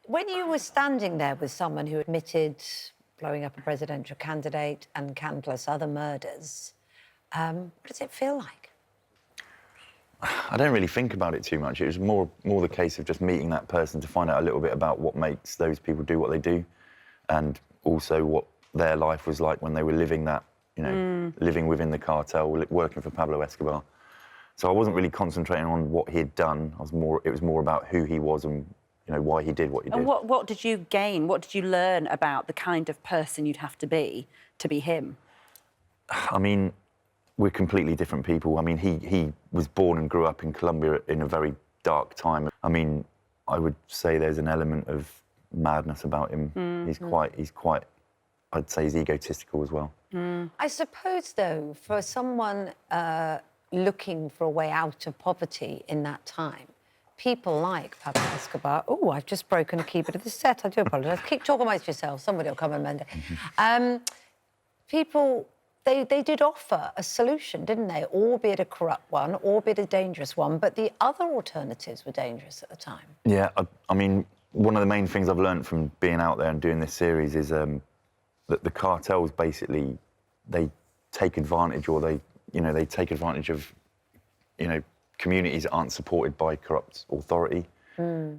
When you were standing there with someone who admitted blowing up a presidential candidate and countless other murders, what does it feel like? I don't really think about it too much. It was more the case of just meeting that person to find out a little bit about what makes those people do what they do, and also what their life was like when they were living that, you know, living within the cartel, working for Pablo Escobar. So I wasn't really concentrating on what he'd done. It was more about who he was and, you know, why he did what he did. And what did you gain? What did you learn about the kind of person you'd have to be him? I mean, we're completely different people. I mean, he was born and grew up in Colombia in a very dark time. I mean, I would say there's an element of madness about him. He's quite, I'd say he's egotistical as well. I suppose, though, for someone looking for a way out of poverty in that time, people like Pablo Escobar... Oh, I've just broken a keyboard of the set. I do apologise. Keep talking amongst yourselves. Somebody will come and mend it. People... They did offer a solution, didn't they? Albeit a corrupt one, albeit a dangerous one, but the other alternatives were dangerous at the time. Yeah, I mean, one of the main things I've learned from being out there and doing this series is that the cartels basically, they take advantage, or they take advantage of, you know, communities that aren't supported by corrupt authority.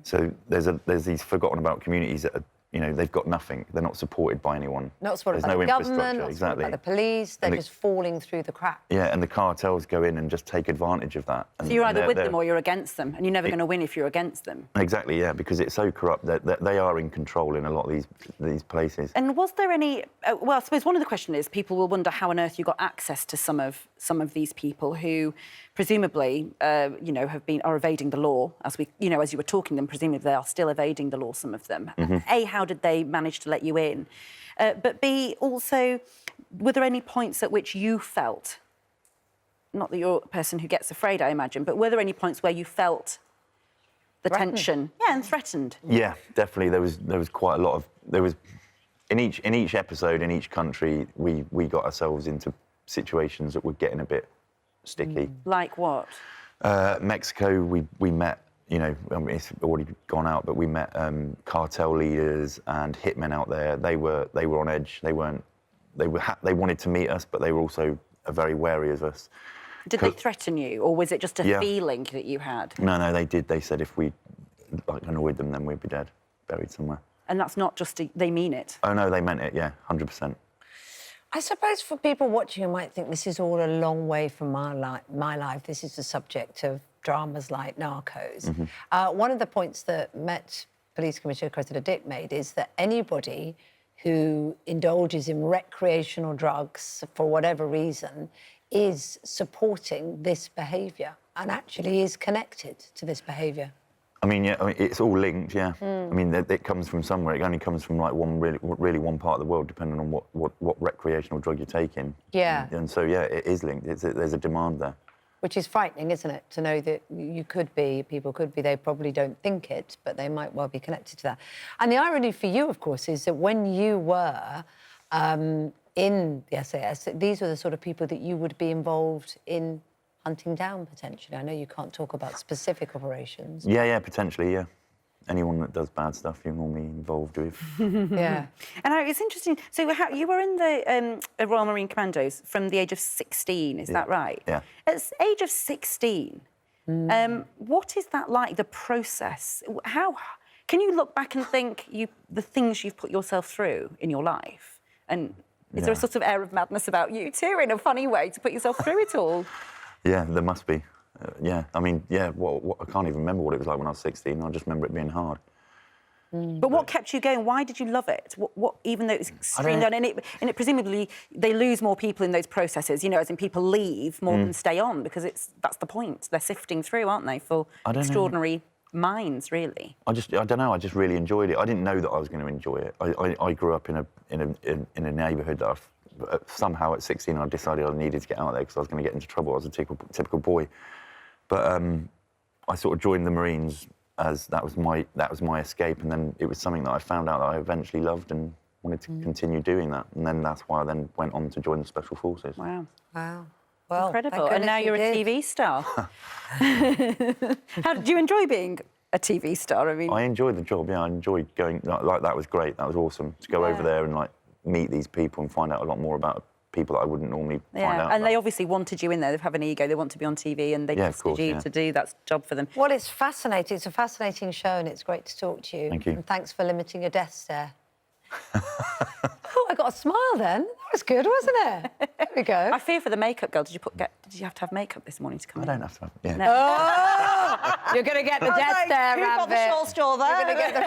So there's these forgotten about communities that are, you know, they've got nothing. They're not supported by anyone. Not supported by the government, not supported by the police. They're just falling through the cracks. Yeah, and the cartels go in and just take advantage of that. So you're either with them or you're against them, and you're never going to win if you're against them. Exactly, yeah, because it's so corrupt that they are in control in a lot of these places. And was there any... well, I suppose one of the questions is people will wonder how on earth you got access to some of these people who presumably, you know, are evading the law. As you were talking to them, presumably they are still evading the law, some of them. A, how did they manage to let you in? But B, also, were there any points at which you felt, not that you're a person who gets afraid, I imagine, but were there any points where you felt the tension? Yeah, and threatened. Yeah, definitely. There was quite a lot of... In each episode, in each country, we got ourselves into situations that were getting a bit sticky. Like what? Mexico, we met, you know, I mean, it's already gone out, but we met cartel leaders and hitmen out there. They were on edge. They wanted to meet us, but they were also very wary of us. Did they threaten you, or was it just a feeling that you had? No, they did. They said if we annoyed them, then we'd be dead, buried somewhere. And that's not just they mean it? Oh no, they meant it. Yeah, 100%. I suppose for people watching who might think this is all a long way from my life, this is the subject of dramas like Narcos. One of the points that Met Police Commissioner Cressida Dick made is that anybody who indulges in recreational drugs for whatever reason is supporting this behaviour and actually is connected to this behaviour. I mean, yeah, it's all linked, yeah. I mean, it comes from somewhere. It only comes from, like, really one part of the world, depending on what recreational drug you're taking. Yeah. And so, yeah, it is linked. There's a demand there. Which is frightening, isn't it, to know that people could be, they probably don't think it, but they might well be connected to that. And the irony for you, of course, is that when you were in the SAS, these were the sort of people that you would be involved in hunting down, potentially. I know you can't talk about specific operations. Yeah, potentially, yeah. Anyone that does bad stuff, you're normally involved with. Yeah. And it's interesting. So you were in the Royal Marine Commandos from the age of 16, is that right? Yeah. At the age of 16, what is that like, the process? How can you look back and think the things you've put yourself through in your life? And is there a sort of air of madness about you too, in a funny way, to put yourself through it all? Yeah, there must be. Yeah, I mean, yeah, I can't even remember what it was like when I was 16. I just remember it being hard. But what kept you going? Why did you love it? What even though it was extreme, and it presumably they lose more people in those processes, you know, as in people leave more than stay on, because that's the point. They're sifting through, aren't they, for extraordinary minds, really? I don't know. I just really enjoyed it. I didn't know that I was going to enjoy it. I grew up in a neighbourhood that somehow at 16 I decided I needed to get out there because I was going to get into trouble. I was a typical boy. But I sort of joined the Marines as that was my escape, and then it was something that I found out that I eventually loved and wanted to continue doing that. And then that's why I then went on to join the Special Forces. Wow. Well, incredible. And now you're a TV star. How did you enjoy being a TV star. I mean, I enjoyed the job. Yeah, I enjoyed going. Like that was great. That was awesome to go over there and like meet these people and find out a lot more about people that I wouldn't normally find out. And about. they obviously wanted you in there. They have an ego. They want to be on TV, and they trusted you to do that job for them. Well, it's fascinating. It's a fascinating show, and it's great to talk to you. Thank you. And thanks for limiting your death stare. Oh, I got a smile then. That was good, wasn't it? There we go. I fear for the makeup girl. Did you have to have makeup this morning to come in? I don't have to. Yeah. No. Oh, you're going to get the death stare, Who got the Rabbit. short straw there? You're going to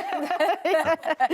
get the...